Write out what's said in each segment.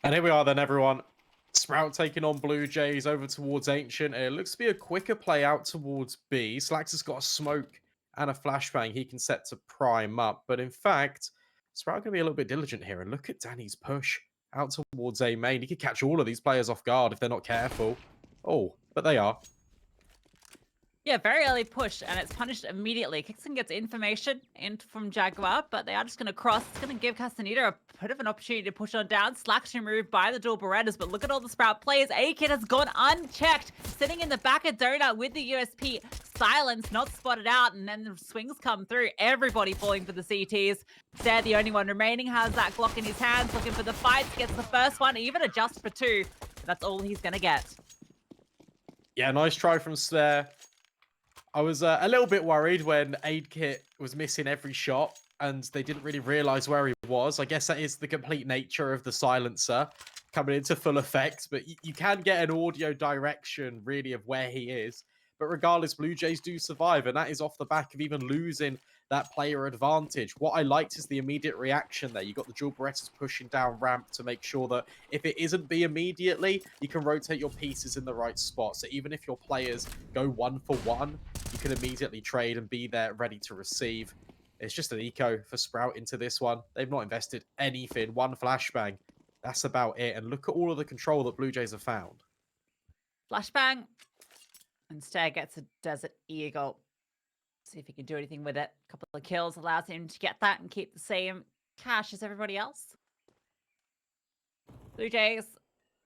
And here we are then, everyone. Sprout taking on BLUEJAYS over towards Ancient. It looks to be a quicker play out towards B. SlaxZ has got a smoke and a flashbang he can set to prime up. But in fact, Sprout going to be a little bit diligent here. And look at Danny's push out towards A main. He could catch all of these players off guard if they're not careful. Oh, but they are. Yeah, very early push, and it's punished immediately. CSGO gets information in from Jaguar, but they are just going to cross. It's going to give CacaNito a bit of an opportunity to push on down. SlaxZ removed by the dual Berettas, but look at all the Sprout players. CacaNito has gone unchecked, sitting in the back of Donut with the USP. Silence, not spotted out, and then the swings come through. Everybody falling for the CTs. They're the only one remaining, has that Glock in his hands, looking for the fights, gets the first one, even adjust for two. That's all he's going to get. Yeah, nice try from Staehr. I was a little bit worried when CacaNito was missing every shot and they didn't really realize where he was. I guess that is the complete nature of the silencer coming into full effect, but you can get an audio direction really of where he is. But regardless, BLUEJAYS do survive, and that is off the back of even losing that player advantage. What I liked is the immediate reaction there. You got the dual Berettas pushing down ramp to make sure that if it isn't B immediately, you can rotate your pieces in the right spot. So even if your players go 1-for-1, you can immediately trade and be there ready to receive. It's just an eco for Sprout into this one. They've not invested anything. One flashbang. That's about it. And look at all of the control that BLUEJAYS have found. Flashbang. And Staehr gets a Desert Eagle. See if he can do anything with it. A couple of kills allows him to get that and keep the same cash as everybody else. BLUEJAYS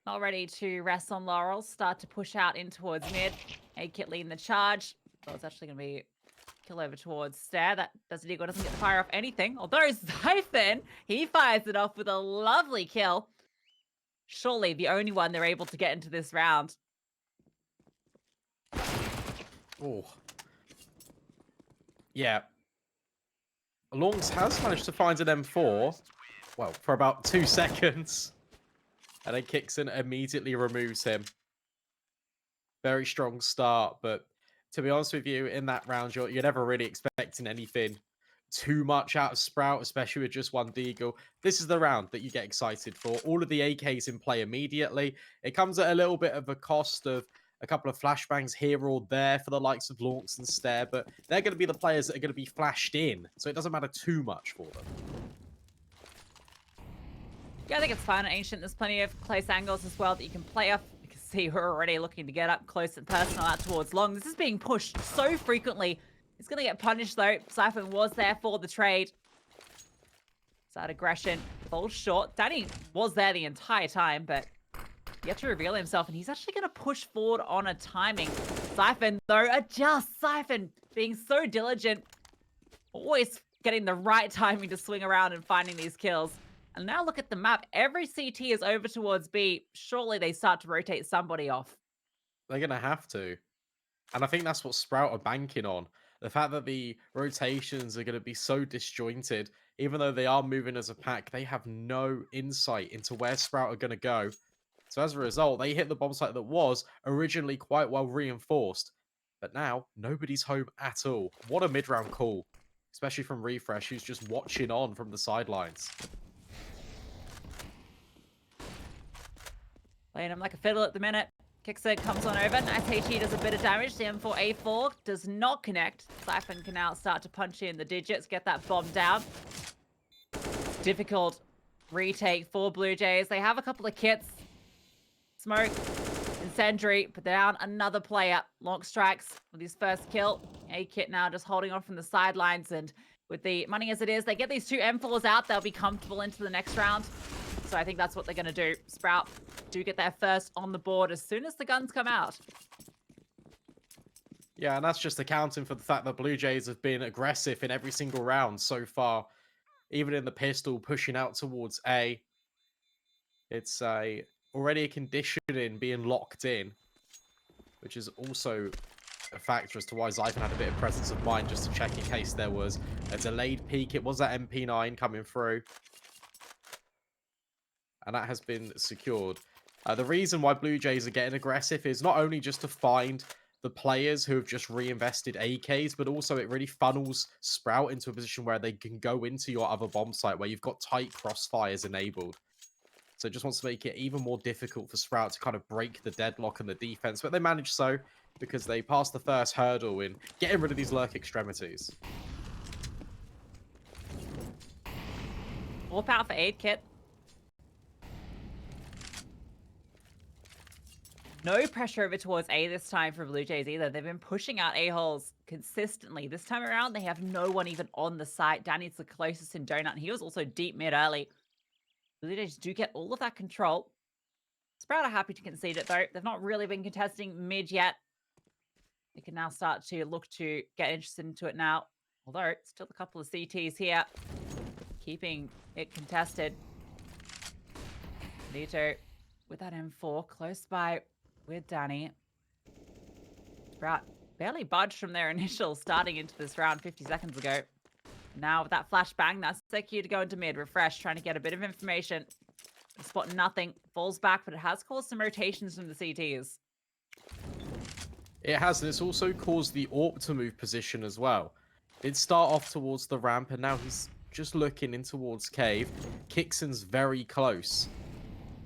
not ready to rest on laurels. Start to push out in towards mid. CacaNito leading the charge. So it's actually going to be kill over towards Staehr. That Desert Eagle doesn't get to fire off anything. Although Zyphen, he fires it off with a lovely kill. Surely the only one they're able to get into this round. Oh. Yeah. LaNX has managed to find an M4. Well, for about 2 seconds. And then CacaNito immediately removes him. Very strong start, but to be honest with you, in that round, you're never really expecting anything too much out of Sprout, especially with just one deagle. This is the round that you get excited for. All of the AKs in play immediately. It comes at a little bit of a cost of a couple of flashbangs here or there for the likes of LaNX and Staehr, but they're going to be the players that are going to be flashed in, so it doesn't matter too much for them. Yeah, I think it's fun. Ancient, there's plenty of close angles as well that you can play off. You can see we're already looking to get up close and personal out towards long. This is being pushed so frequently. He's going to get punished, though. Zyphen was there for the trade. That aggression falls short. Danny was there the entire time, but yet to reveal himself, and he's actually going to push forward on a timing. Zyphen, though, adjusts. Zyphen being so diligent, always getting the right timing to swing around and finding these kills. And now look at the map. Every CT is over towards B. Surely they start to rotate somebody off. They're going to have to. And I think that's what Sprout are banking on. The fact that the rotations are going to be so disjointed, even though they are moving as a pack, they have no insight into where Sprout are going to go. So as a result, they hit the bomb site that was originally quite well reinforced. But now, nobody's home at all. What a mid-round call. Especially from Refrezh, who's just watching on from the sidelines. Playing him like a fiddle at the minute. CSGO comes on over. Nice HE does a bit of damage. The M4A4 does not connect. Zyphen can now start to punch in the digits, get that bomb down. Difficult retake for BLUEJAYS. They have a couple of kits. Smoke, Incendiary, but down another player. LaNX strikes with his first kill. CacaNito now just holding on from the sidelines, and with the money as it is, they get these 2 M4s out. They'll be comfortable into the next round. So I think that's what they're going to do. Sprout do get their first on the board as soon as the guns come out. Yeah, and that's just accounting for the fact that BLUEJAYS have been aggressive in every single round so far. Even in the pistol, pushing out towards A. It's already a conditioning being locked in, which is also a factor as to why Zyphen had a bit of presence of mind just to check in case there was a delayed peek. It was that MP9 coming through. And that has been secured. The reason why BLUEJAYS are getting aggressive is not only just to find the players who have just reinvested AKs, but also it really funnels Sprout into a position where they can go into your other bomb site where you've got tight crossfires enabled. So it just wants to make it even more difficult for Sprout to kind of break the deadlock and the defense. But they managed so because they passed the first hurdle in getting rid of these lurk extremities. Warp out for CSGO. No pressure over towards A this time for Blue Jays either. They've been pushing out A-holes consistently. This time around, they have no one even on the site. Danny's the closest in Donut, and he was also deep mid early. Blue Jays do get all of that control. Sprout are happy to concede it, though. They've not really been contesting mid yet. They can now start to look to get interested into it now. Although, still a couple of CTs here. Keeping it contested. Nito with that M4 close by with Danny. Sprout barely budged from their initial starting into this round 50 seconds ago. Now with that flashbang, that's their cue to go into mid. Refresh, trying to get a bit of information. Spot nothing. Falls back, but it has caused some rotations from the CTs. It has, and it's also caused the AWP to move position as well. It'd start off towards the ramp, and now he's just looking in towards cave. CSGacaNito's very close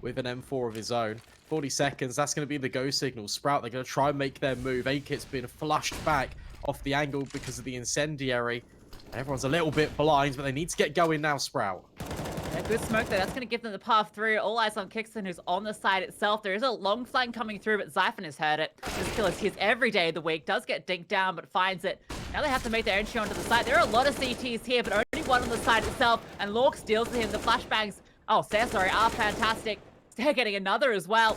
with an M4 of his own. 40 seconds, that's going to be the go signal. Sprout, they're going to try and make their move. CSGacaNito's been flushed back off the angle because of the incendiary. Everyone's a little bit blind, but they need to get going now, Sprout. Yeah, good smoke there. That's going to give them the path through. All eyes on CSGacaNito, who's on the side itself. There is a long flank coming through, but Zyphon has heard it. This kill is his every day of the week. Does get dinked down, but finds it. Now they have to make their entry onto the side. There are a lot of CTs here, but only one on the side itself. And Lorx deals with him. The flashbangs, are fantastic. They're getting another as well.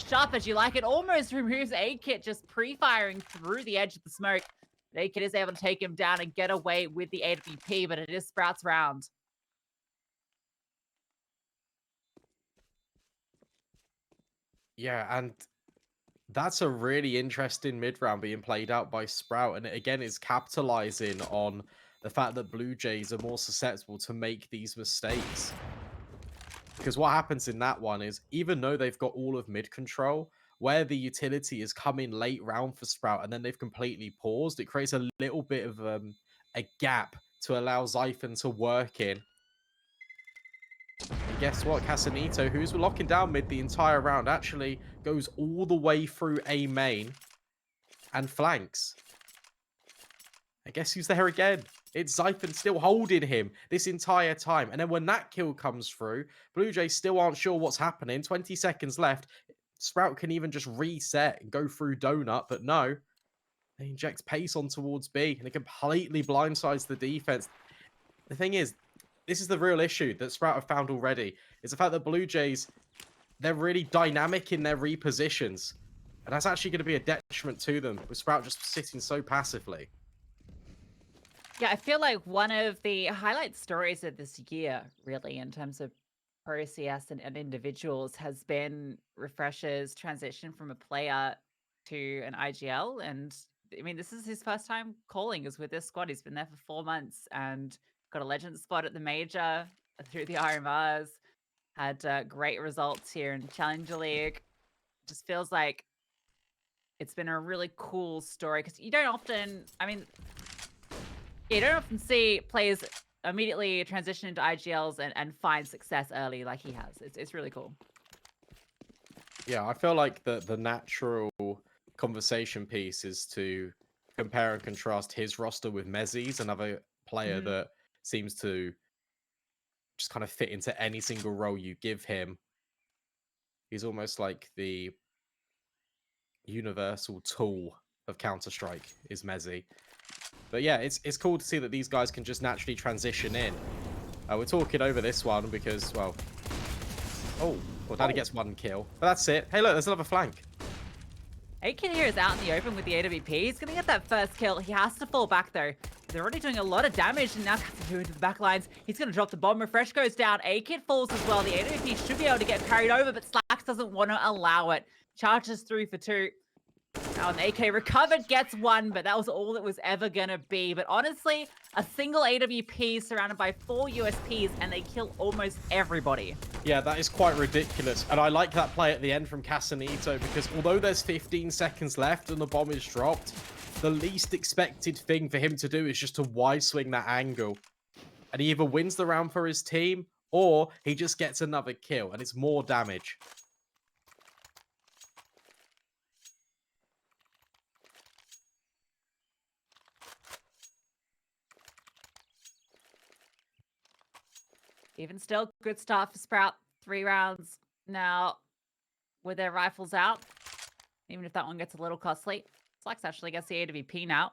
Sharp as you like it. Almost removes CSGacaNito, just pre-firing through the edge of the smoke. CSGacaNito is able to take him down and get away with the AWP, but it is Sprout's round. Yeah, and that's a really interesting mid-round being played out by Sprout. And it, again, is capitalizing on the fact that Blue Jays are more susceptible to make these mistakes. Because what happens in that one is, even though they've got all of mid control, where the utility is coming late round for Sprout and then they've completely paused, it creates a little bit of a gap to allow Zyphon to work in. And guess what? CacaNito, who's locking down mid the entire round, actually goes all the way through A main and flanks. I guess who's there again? It's Zyphon still holding him this entire time. And then when that kill comes through, Blue Jays still aren't sure what's happening. 20 seconds left. Sprout can even just reset and go through Donut, but no. They inject pace on towards B, and it completely blindsides the defense. The thing is, this is the real issue that Sprout have found already, is the fact that Blue Jays, they're really dynamic in their repositions. And that's actually going to be a detriment to them, with Sprout just sitting so passively. Yeah, I feel like one of the highlight stories of this year, really, in terms of Pro CS and individuals, has been Refresh's transition from a player to an IGL. And I mean, this is his first time calling is with this squad. He's been there for 4 months and got a legend spot at the major through the RMRs. Had great results here in Challenger League. Just feels like it's been a really cool story because you don't often, you don't often see players immediately transition into IGLs and find success early like he has. It's really cool. Yeah, I feel like the natural conversation piece is to compare and contrast his roster with Mezzi's, another player that seems to just kind of fit into any single role you give him. He's almost like the universal tool of Counter-Strike is Mezzi. But yeah, it's cool to see that these guys can just naturally transition in. We're talking over this one because, well, Danny gets 1 kill. But that's it. Hey, look, there's another flank. CSGacaNito here is out in the open with the AWP. He's going to get that first kill. He has to fall back, though. They're already doing a lot of damage, and now CacaNito into the back lines. He's going to drop the bomb. Refresh goes down. CSGacaNito falls as well. The AWP should be able to get carried over, but SlaxZ doesn't want to allow it. Charges through for 2. Now an AK recovered, gets 1, but that was all it was ever going to be. But honestly, a single AWP surrounded by 4 USPs, and they kill almost everybody. Yeah, that is quite ridiculous. And I like that play at the end from CacaNito because although there's 15 seconds left and the bomb is dropped, the least expected thing for him to do is just to wide swing that angle. And he either wins the round for his team or he just gets another kill, and it's more damage. Even still, good start for Sprout. 3 rounds now with their rifles out. Even if that one gets a little costly. SlaxZ actually gets the AWP now.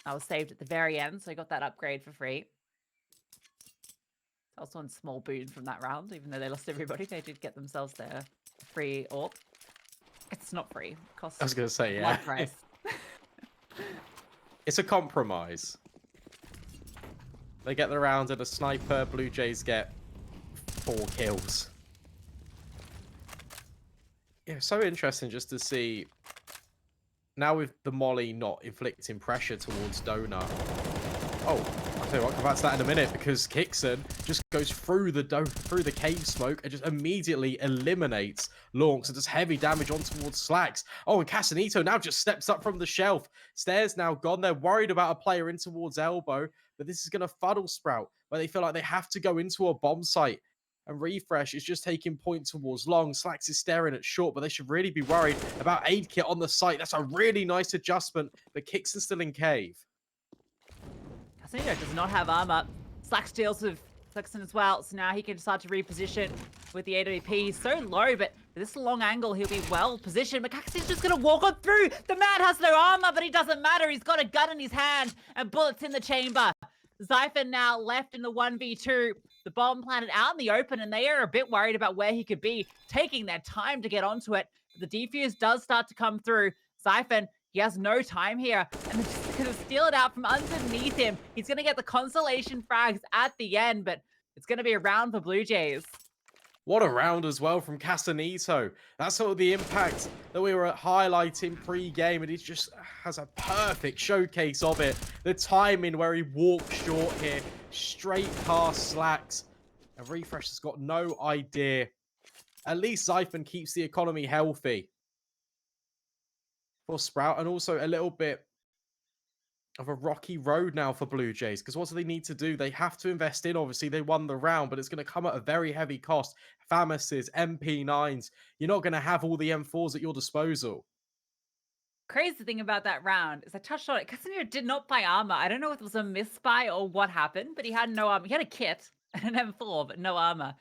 That was saved at the very end, so he got that upgrade for free. Also a small boon from that round, even though they lost everybody. They did get themselves their free AWP. It's not free. It costs I was going to say, a yeah. lot price. It's a compromise. They get the round and a sniper. Blue Jays get 4 kills. Yeah, so interesting just to see. Now with the molly not inflicting pressure towards Donut. Oh, I'll tell you what, come back to that in a minute, because Kicksan just goes through the cave smoke and just immediately eliminates LauNX and does heavy damage on towards SlaxZ. Oh, and CacaNito now just steps up from the shelf. StaehrH now gone. They're worried about a player in towards elbow, but this is going to fuddle Sprout, where they feel like they have to go into a bomb site. And Refrezh is just taking point towards long. SlaxZ is staring at short, but they should really be worried about AidKit on the site. That's a really nice adjustment, but Kicksan's still in cave. CacaNito does not have armor. SlaxZ deals with CacaNito as well, so now he can start to reposition with the AWP. He's so low, but with this long angle, he'll be well positioned. But CacaNito's just going to walk on through. The man has no armor, but he doesn't matter. He's got a gun in his hand and bullets in the chamber. Zypher now left in the 1v2. The bomb planted out in the open, and they are a bit worried about where he could be, taking their time to get onto it. The defuse does start to come through. Zypher, he has no time here, and they're just going to steal it out from underneath him. He's going to get the consolation frags at the end, but it's going to be a round for Blue Jays. What a round as well from CacaNito. That's sort of the impact that we were highlighting pre-game, and he just has a perfect showcase of it. The timing where he walks short here, straight past SlaxZ. And Refrezh has got no idea. At least Zypher keeps the economy healthy for Sprout, and also a little bit of a rocky road now for Blue Jays, because what do they need to do? They have to invest in, obviously they won the round, but it's going to come at a very heavy cost. FAMASes, MP9s, you're not going to have all the M4s at your disposal. Crazy thing about that round is I touched on it. CacaNito did not buy armor. I don't know if it was a misbuy or what happened, but he had no armor. He had a kit and an M4, but no armor.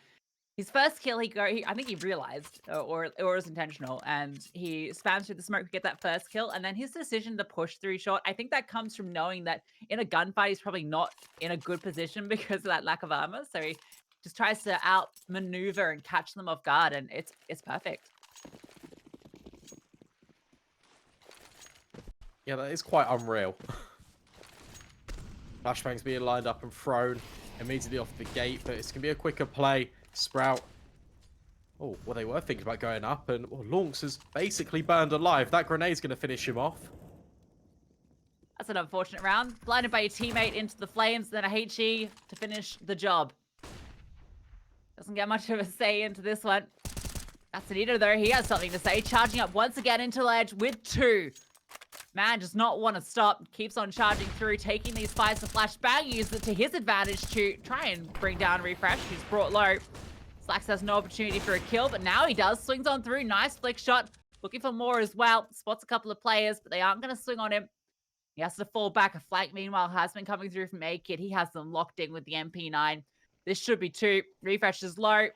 His first kill, I think he realized, or it was intentional, and he spams through the smoke to get that first kill, and then his decision to push through short, I think that comes from knowing that in a gunfight, he's probably not in a good position because of that lack of armor, so he just tries to outmaneuver and catch them off guard, and it's perfect. Yeah, that is quite unreal. Flashbang's being lined up and thrown immediately off the gate, but it's going to be a quicker play. Sprout. Oh, well, they were thinking about going up, and LauNX has basically burned alive. That grenade's going to finish him off. That's an unfortunate round. Blinded by your teammate into the flames, then a HE to finish the job. Doesn't get much of a say into this one. CacaNito, though, he has something to say. Charging up once again into ledge with 2. Man does not want to stop. Keeps on charging through, taking these fights. The flashbang uses it to his advantage to try and bring down Refrezh, who's brought low. SlaxZ has no opportunity for a kill, but now he does. Swings on through. Nice flick shot. Looking for more as well. Spots a couple of players, but they aren't going to swing on him. He has to fall back. A flank, meanwhile, has been coming through from AidKit. He has them locked in with the MP9. This should be 2. Refrezh is low.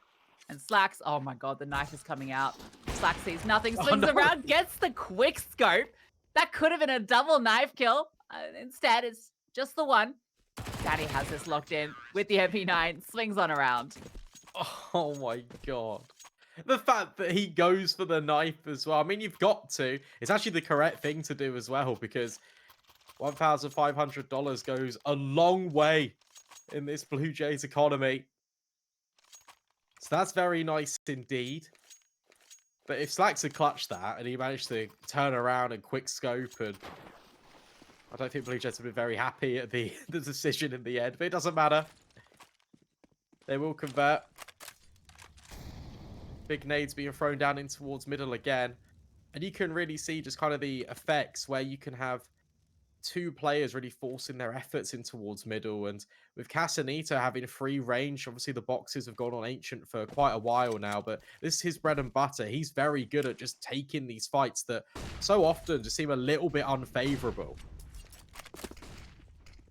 And SlaxZ, oh my god, the knife is coming out. SlaxZ sees nothing, swings around, gets the quick scope. That could have been a double knife kill. Instead, it's just the one. Daddy has this locked in with the MP9. Swings on around. Oh my god. The fact that he goes for the knife as well. I mean, you've got to. It's actually the correct thing to do as well, because $1,500 goes a long way in this Blue Jays economy. So that's very nice indeed. But if SlaxZ had clutched that and he managed to turn around and quick scope, and I don't think Blue Jays would be very happy at the decision in the end, but it doesn't matter. They will convert. Big nades being thrown down in towards middle again. And you can really see just kind of the effects where you can have two players really forcing their efforts in towards middle, and with CSGoNito having free range, obviously the boxes have gone on Ancient for quite a while now, but this is his bread and butter. He's very good at just taking these fights that so often just seem a little bit unfavorable.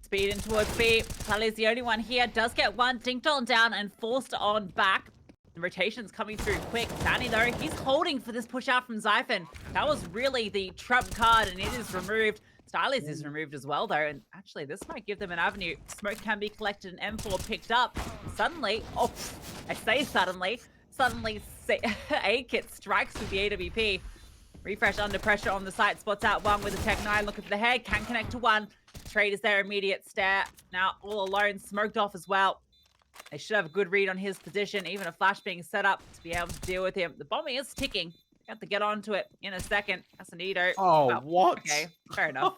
Speed in towards B. Sally's the only one here. Does get one dinked on down and forced on back. The rotation's coming through quick. Danny, though, he's holding for this push out from Zyphon. That was really the trump card, and it is removed. StaehrH is removed as well, though, and actually, this might give them an avenue. Smoke can be collected and M4 picked up. Suddenly, oh, I say suddenly SaidKiT strikes with the AWP. Refresh under pressure on the site, spots out one with a Tech 9, looking for the head, can connect to one. Trade is there, immediate stare. Now all alone, smoked off as well. They should have a good read on his position, even a flash being set up to be able to deal with him. The bomb is ticking. Got to get onto it in a second. CSGoNito. Oh, well, what? Okay, fair enough.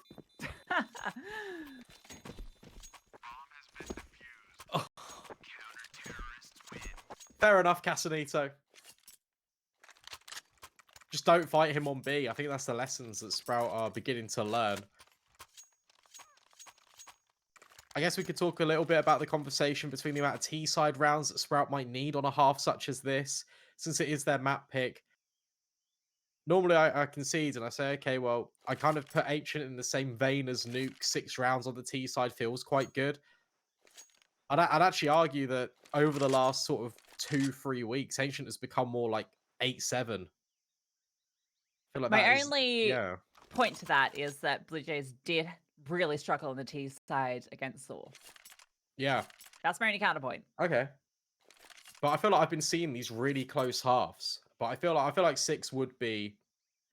Oh. Fair enough, CSGoNito. Just don't fight him on B. I think that's the lessons that Sprout are beginning to learn. I guess we could talk a little bit about the conversation between the amount of T-side rounds that Sprout might need on a half such as this, since it is their map pick. Normally, I concede and I say, okay, well, I kind of put Ancient in the same vein as Nuke. 6 rounds on the T-side feels quite good. I'd actually argue that over the last sort of 2-3 weeks, Ancient has become more like 8-7. Like My only point to that is that BlueJays did really struggle on the T side against Thor. Yeah. That's my only counterpoint. Okay. But I feel like I've been seeing these really close halves. But I feel like 6 would be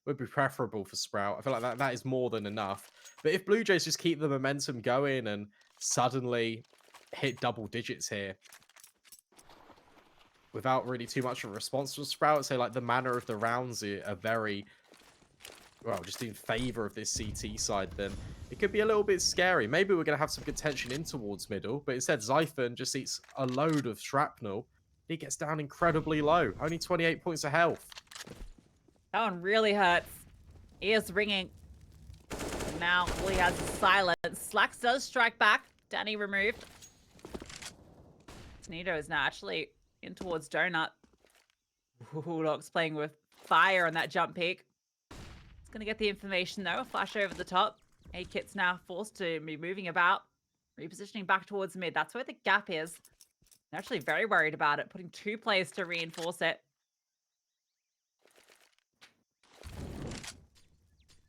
preferable for Sprout. I feel like that is more than enough. But if BlueJays just keep the momentum going and suddenly hit double digits here without really too much of a response from Sprout, say like the manner of the rounds are very, well, just in favor of this CT side, then it could be a little bit scary. Maybe we're going to have some good tension in towards middle, but instead Zyphon just eats a load of shrapnel. He gets down incredibly low, only 28 points of health. That one really hurts. Ears ringing. And now all he has is silence. SlaxZ does strike back. Danny removed. CSGoNito is now actually in towards Donut. Locks playing with fire on that jump peak. It's going to get the information, though. A flash over the top. AKIT's now forced to be moving about. Repositioning back towards mid. That's where the gap is. They're actually very worried about it. Putting 2 players to reinforce it.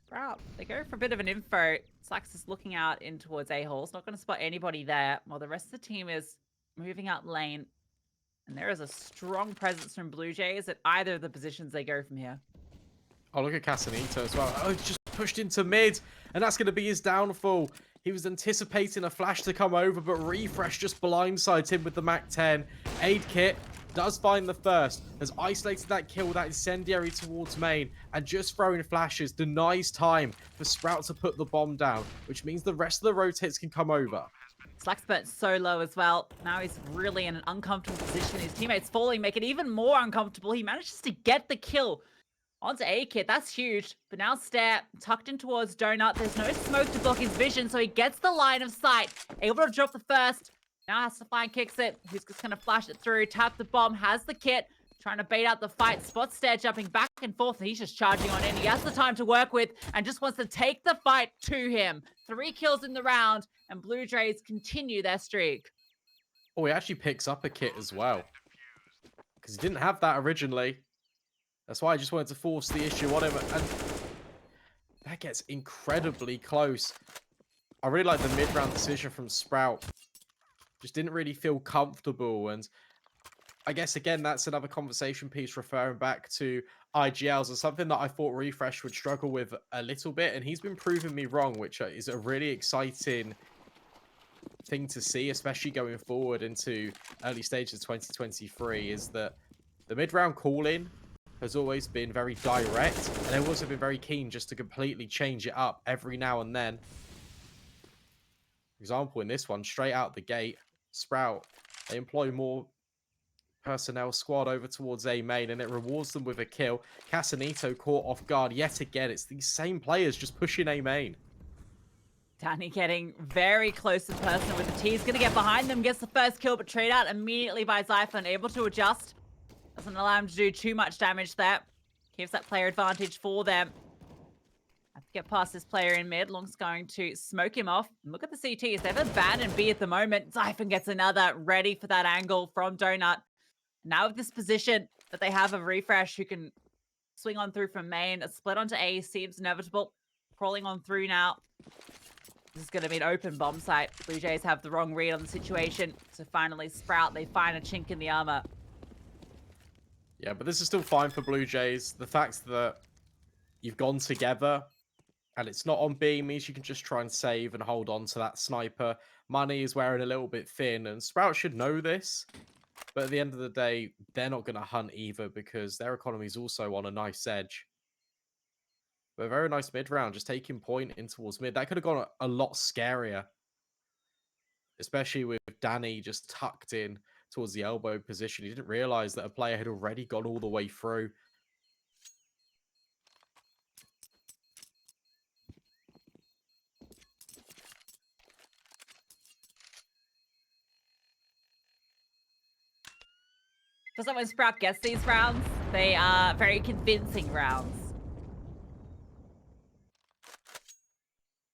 Sprout, they go for a bit of an info. SlaxZ is looking out in towards A-hole. It's not going to spot anybody there. While the rest of the team is moving out lane. And there is a strong presence from BlueJays at either of the positions they go from here. Oh, look at CSGoNito as well. Oh, he's just pushed into mid, and that's going to be his downfall. He was anticipating a flash to come over, but Refrezh just blindsides him with the MAC-10. StaehrH does find the first, has isolated that kill with that incendiary towards main, and just throwing flashes denies time for Sprout to put the bomb down, which means the rest of the rotates can come over. SlaxZ burnt so low as well. Now he's really in an uncomfortable position. His teammates falling make it even more uncomfortable. He manages to get the kill onto AKIT. That's huge. But now Staehr tucked in towards Donut. There's no smoke to block his vision, so he gets the line of sight. Able to drop the first. Now has to find kicks it. He's just going to flash it through. Tap the bomb. Has the kit. Trying to bait out the fight. Spots Staehr jumping back and forth. And he's just charging on in. He has the time to work with and just wants to take the fight to him. 3 kills in the round. And BlueJays continue their streak. Oh, he actually picks up a kit as well. Because he didn't have that originally. That's why I just wanted to force the issue on him. And that gets incredibly close. I really like the mid-round decision from Sprout. Just didn't really feel comfortable. And I guess, again, that's another conversation piece referring back to IGLs and something that I thought Refrezh would struggle with a little bit. And he's been proving me wrong, which is a really exciting thing to see, especially going forward into early stages of 2023, is that the mid-round call-in has always been very direct, and they've also been very keen just to completely change it up every now and then. For example, in this one, straight out the gate, Sprout, they employ more personnel squad over towards A main, and it rewards them with a kill. CSGoNito caught off guard yet again. It's these same players just pushing A main. Danny getting very close and personal with the T. He's going to get behind them, gets the first kill, but trade out immediately by Zyphon, able to adjust. Doesn't allow him to do too much damage there. Keeps that player advantage for them. Have to get past this player in mid. Long's going to smoke him off. And look at the CTs. They have abandoned B at the moment. Zyphon gets another ready for that angle from Donut. Now with this position that they have of Refrezh who can swing on through from main. A split onto A seems inevitable. Crawling on through now. This is going to be an open bomb site. Blue Jays have the wrong read on the situation. So finally, Sprout, they find a chink in the armor. Yeah, but this is still fine for Blue Jays. The fact that you've gone together and it's not on B means you can just try and save and hold on to that sniper. Money is wearing a little bit thin, and Sprout should know this. But at the end of the day, they're not going to hunt either because their economy is also on a nice edge. But a very nice mid round, just taking point in towards mid. That could have gone a lot scarier. Especially with Danny just tucked in towards the elbow position. He didn't realize that a player had already gone all the way through. Feels like when Sprout gets these rounds, they are very convincing rounds.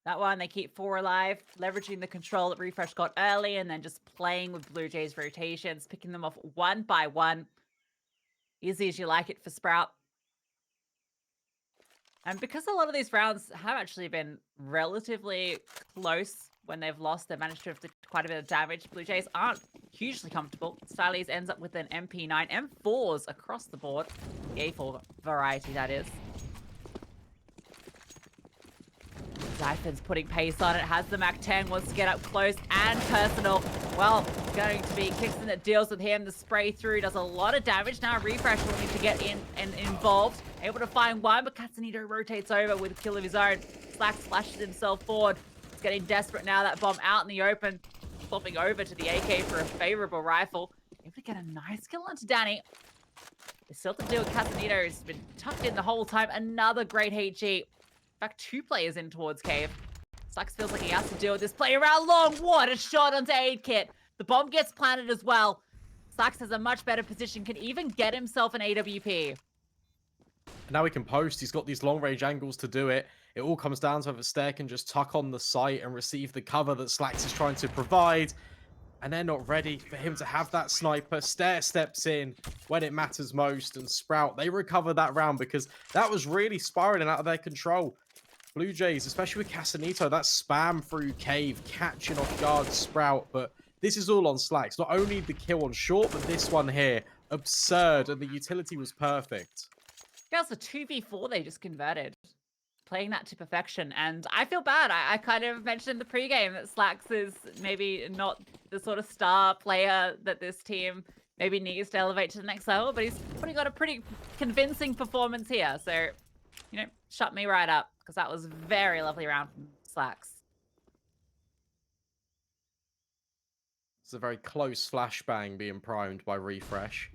That one, they keep 4 alive, leveraging the control that Refrezh got early, and then just playing with Blue Jays rotations, picking them off one by one. Easy as you like it for Sprout. And because a lot of these rounds have actually been relatively close when they've lost, they've managed to have quite a bit of damage. Blue Jays aren't hugely comfortable. StaehrH ends up with an MP9, M4s across the board. The A4 variety, that is. Zyphon's putting pace on it, has the MAC-10, wants to get up close and personal. Well, going to be Kicksan that deals with him. The spray through does a lot of damage. Now Refrezh will need to get in and involved. Able to find one, but CacaNito rotates over with a kill of his own. Slaxz flashes himself forward. He's getting desperate now. That bomb out in the open. Swapping over to the AK for a favorable rifle. Able to get a nice kill onto Danny. There's still to deal with CacaNito, who's been tucked in the whole time. Another great HG. In fact, 2 players in towards Cave. Slaxz feels like he has to deal with this play around long. What a shot onto CacaNito. The bomb gets planted as well. Slaxz has a much better position, can even get himself an AWP. Now he can post. He's got these long-range angles to do it. It all comes down to whether Staehr can just tuck on the site and receive the cover that Slaxz is trying to provide. And they're not ready for him to have that sniper. Staehr steps in when it matters most. And Sprout, they recover that round because that was really spiraling out of their control. Blue Jays, especially with CacaNito, that spam through Cave, catching off guard Sprout. But this is all on Slaxz. Not only the kill on short, but this one here. Absurd. And the utility was perfect. That was a 2v4 they just converted. Playing that to perfection. And I feel bad. I kind of mentioned in the pregame that Slaxz is maybe not the sort of star player that this team maybe needs to elevate to the next level, but he's putting on a pretty convincing performance here. So, you know, shut me right up, because that was a very lovely round from Slaxz. It's a very close flashbang being primed by Refrezh.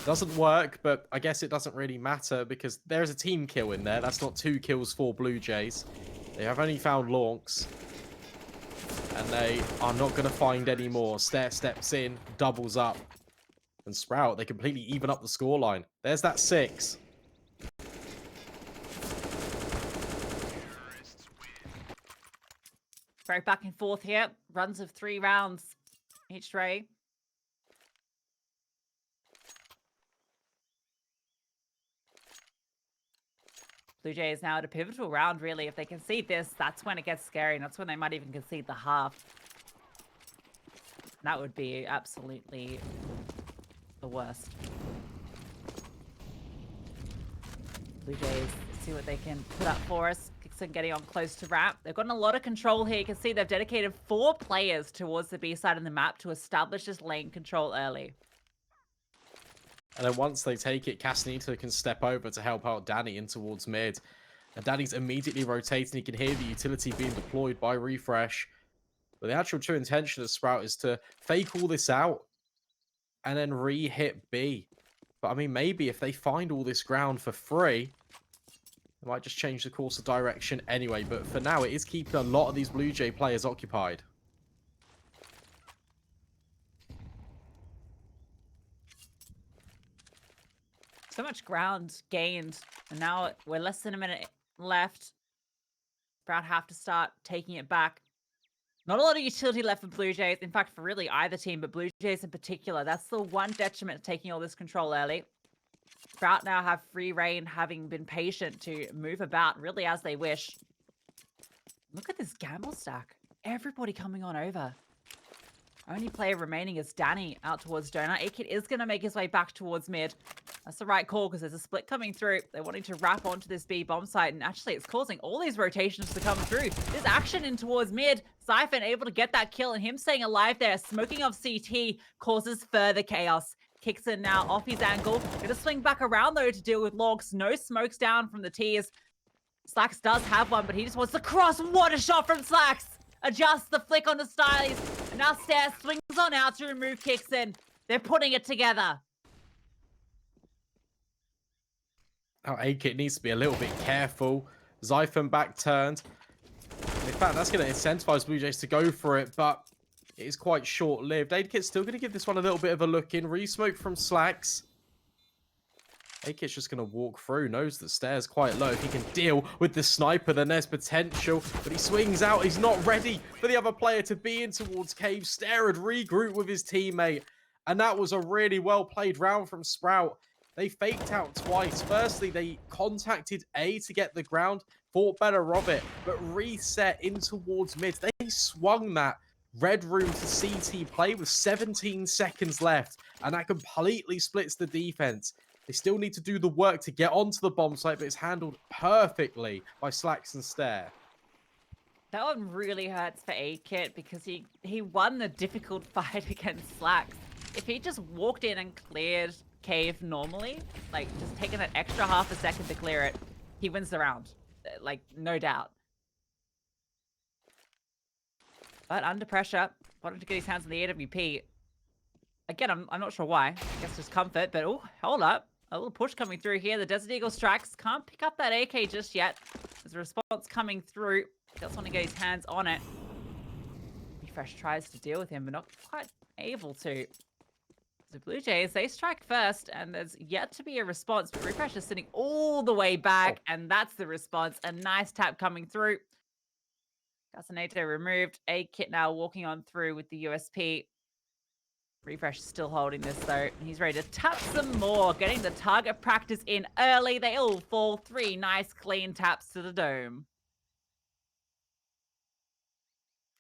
Doesn't work, but I guess it doesn't really matter because there's a team kill in there. That's not 2 kills for Blue Jays. They have only found LauNX. And they are not going to find any more. Staehr steps in, doubles up. And Sprout, they completely even up the scoreline. There's that 6. Very back and forth here. Runs of 3 rounds each way. Blue Jays now at a pivotal round, really. If they concede this, that's when it gets scary. And that's when they might even concede the half. That would be absolutely the worst. Blue Jays, see what they can put up for us. Kicksan getting on close to ramp. They've gotten a lot of control here. You can see they've dedicated 4 players towards the B side of the map to establish this lane control early. And then once they take it, CacaNito can step over to help out Danny in towards mid. And Danny's immediately rotating. You can hear the utility being deployed by Refrezh. But the actual true intention of Sprout is to fake all this out and then re-hit B. But I mean, maybe if they find all this ground for free, It might just change the course of direction anyway, but for now, it is keeping a lot of these Blue Jay players occupied. So much ground gained, and now we're less than a minute left. Sprout have to start taking it back. Not a lot of utility left for Blue Jays. In fact, for really either team, but Blue Jays in particular. That's the one detriment to taking all this control early. Sprout now have free reign, having been patient to move about really as they wish. Look at this gamble stack. Everybody coming on over. Only player remaining is Danny out towards Donut. ESL is going to make his way back towards mid. That's the right call because there's a split coming through. They're wanting to wrap onto this B bomb site, and actually it's causing all these rotations to come through. There's action in towards mid. Syphon able to get that kill, and him staying alive there, smoking off CT, causes further chaos. Kicksan now off his angle. Gonna swing back around though to deal with logs. No smokes down from the T's. SlaxZ does have one, but he just wants to cross. What a shot from SlaxZ! Adjusts the flick on the stylies. And now StaehrH swings on out to remove Kicksan. They're putting it together. Now, ESL needs to be a little bit careful. Syphon back turned. In fact, that's going to incentivize Blue Jays to go for it, but it is quite short-lived. ESL's still going to give this one a little bit of a look in. Resmoke from SlaxZ. ESL's just going to walk through. Knows that StaehrH's quite low. If he can deal with the sniper, then there's potential. But he swings out. He's not ready for the other player to be in towards cave. StaehrH had regrouped with his teammate. And that was a really well-played round from Sprout. They faked out twice. Firstly, they contacted A to get the ground. Thought better of it. But reset in towards mid. They swung that red room to CT play with 17 seconds left. And that completely splits the defense. They still need to do the work to get onto the bomb site, but it's handled perfectly by SlaxZ and StaehrH. That one really hurts for ESL because he won the difficult fight against SlaxZ. If he just walked in and cleared cave normally, like just taking that extra half a second to clear it, he wins the round. Like, no doubt. But under pressure, wanted to get his hands on the AWP. Again, I'm not sure why. I guess just comfort, but oh, hold up. A little push coming through here. The Desert Eagle strikes. Can't pick up that AK just yet. There's a response coming through. Just want to get his hands on it. Brefrezh tries to deal with him, but not quite able to. The Blue Jays, they strike first, and there's yet to be a response. But Brefrezh is sitting all the way back, and that's the response. A nice tap coming through. CSGO removed. ESL now walking on through with the USP. Brefrezh still holding this though. He's ready to tap some more. Getting the target practice in early. They all fall. 3 nice clean taps to the dome.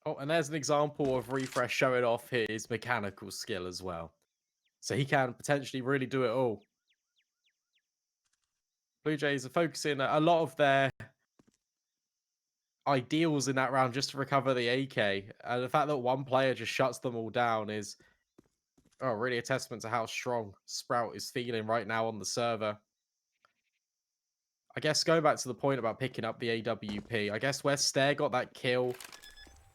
Oh, and there's an example of Brefrezh showing off his mechanical skill as well. So he can potentially really do it all. Blue Jays are focusing a lot of their ideals in that round just to recover the AK. And the fact that one player just shuts them all down is really a testament to how strong Sprout is feeling right now on the server. I guess going back to the point about picking up the AWP, I guess where StaehrH got that kill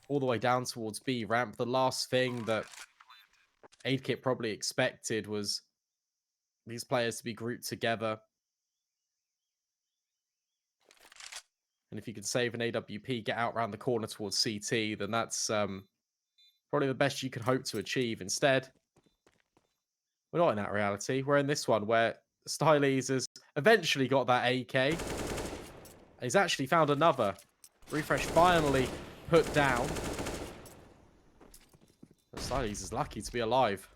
all the way down towards B ramp, the last thing that ESL probably expected was these players to be grouped together. And if you can save an AWP, get out around the corner towards CT, then that's probably the best you could hope to achieve. Instead, we're not in that reality. We're in this one where StaehrH has eventually got that AK. He's actually found another. Brefrezh finally put down. StaehrH is lucky to be alive.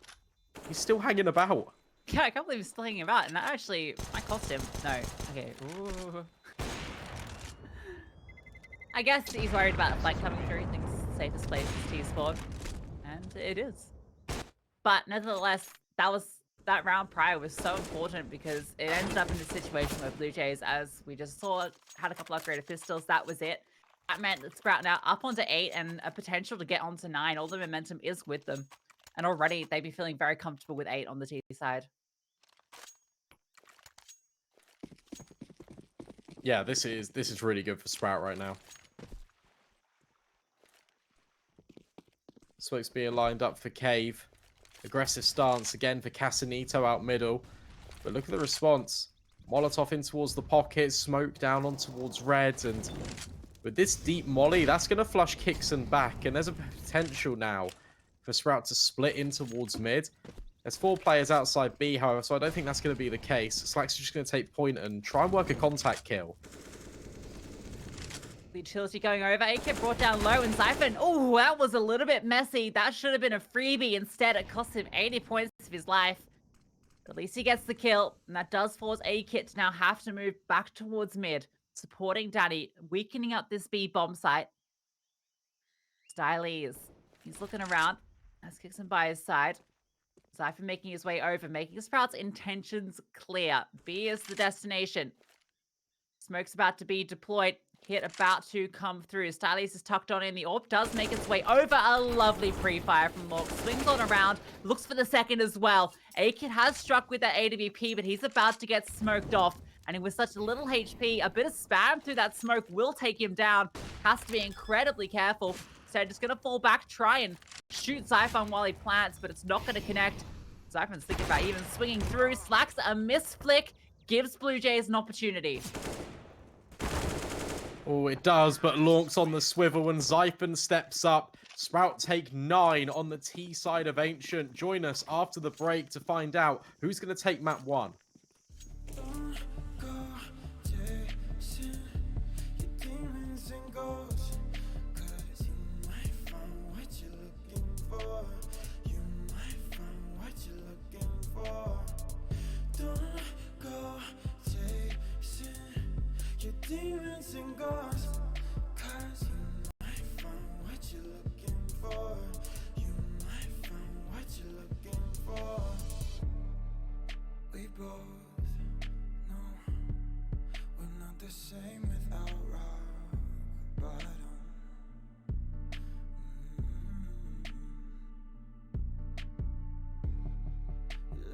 He's still hanging about. Yeah, I can't believe he's still hanging about. And that actually might cost him. No. Okay. Ooh. I guess he's worried about a flight coming through. He thinks the safest place is T-spawn. And it is. But nevertheless, that round prior was so important because it ended up in the situation where Blue Jays, as we just saw, had a couple upgraded pistols. That was it. That meant that Sprout now up onto 8 and a potential to get onto 9. All the momentum is with them. And already they'd be feeling very comfortable with 8 on the T side. Yeah, this is really good for Sprout right now. Smokes being lined up for cave. Aggressive stance again for CSGaCanito out middle. But look at the response. Molotov in towards the pocket, smoke down on towards red, and with this deep molly, that's going to flush Kicksan back, and there's a potential now for Sprout to split in towards mid. There's 4 players outside B, however, so I don't think that's going to be the case. SlaxZ is just going to take point and try and work a contact kill. The utility going over. AKIT brought down low, and Zyphon, oh, that was a little bit messy. That should have been a freebie. Instead, it cost him 80 points of his life. At least he gets the kill, and that does force AKIT to now have to move back towards mid, supporting Danny, weakening up this B bomb site. StaehrH, he's looking around. Has Kicksan by his side. Zyphon making his way over, making Sprout's intentions clear. B is the destination. Smoke's about to be deployed. Hit about to come through. StaehrH is tucked on in. The AWP does make its way over. A lovely pre-fire from Lork. Swings on around. Looks for the second as well. AKIT has struck with that AWP, but he's about to get smoked off. And with such a little HP, a bit of spam through that smoke will take him down. Has to be incredibly careful. So just going to fall back, try and shoot Zyphon while he plants, but it's not going to connect. Zyphon's thinking about even swinging through. SlaxZ, a miss flick, gives BLUEJAYS an opportunity. Oh, it does, but Lork's on the swivel when Zyphon steps up. Sprout take 9 on the T side of Ancient. Join us after the break to find out who's going to take map 1. Demons and ghosts, cause you might find what you're looking for. You might find what you're looking for. We both know we're not the same without rock bottom.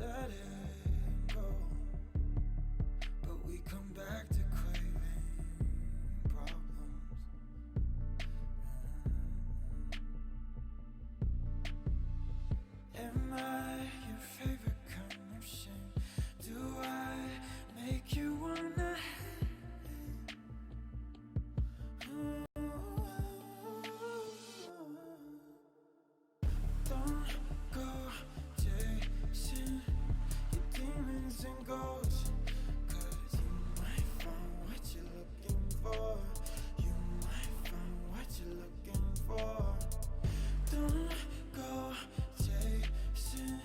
Let it go, but we come back to am I your favorite kind of shame? Do I make you wanna hate? Don't go chasing your demons and ghosts, cause you might find what you're looking for. You might find what you're looking for. Don't go chasing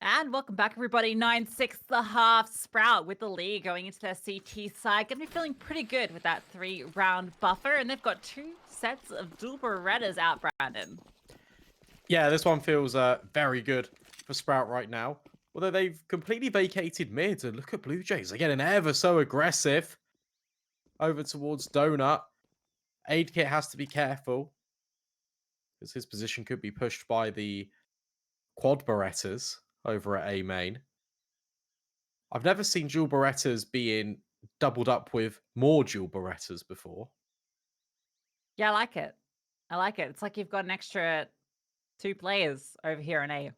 And welcome back, everybody. 9-6 the half. Sprout with the lead going into their CT side. Gonna be feeling pretty good with that 3-round buffer. And they've got 2 sets of dual Berettas out, Brandon. Yeah, this one feels very good for Sprout right now. Although they've completely vacated mid. And look at BLUEJAYS. They're getting ever so aggressive. Over towards Donut. SaidKiT has to be careful. Because his position could be pushed by the quad Berettas over at A main. I've never seen dual Berettas being doubled up with more dual Berettas before. Yeah, I like it. I like it. It's like you've got an extra 2 players over here in A.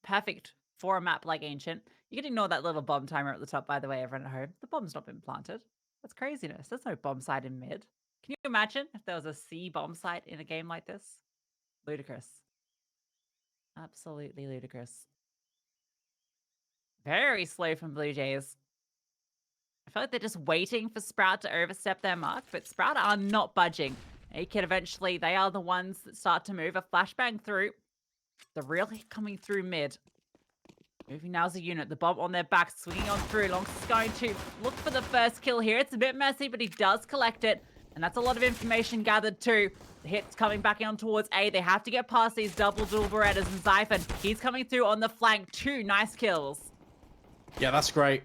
Perfect for a map like Ancient. You can ignore that little bomb timer at the top, by the way, everyone at home. The bomb's not been planted. That's craziness. There's no bomb site in mid. Can you imagine if there was a C bomb site in a game like this? Ludicrous. Absolutely ludicrous. Very slow from BLUEJAYS. I feel like they're just waiting for Sprout to overstep their mark, but Sprout are not budging. SaidKiT eventually, they are the ones that start to move. A flashbang through. They're really coming through mid. Moving now as a unit. The bomb on their back, swinging on through. LauNX is going to look for the first kill here. It's a bit messy, but he does collect it. And that's a lot of information gathered too. The hit's coming back on towards A. They have to get past these double dual Berettas and Zyphon. He's coming through on the flank. 2 nice kills. Yeah, that's great.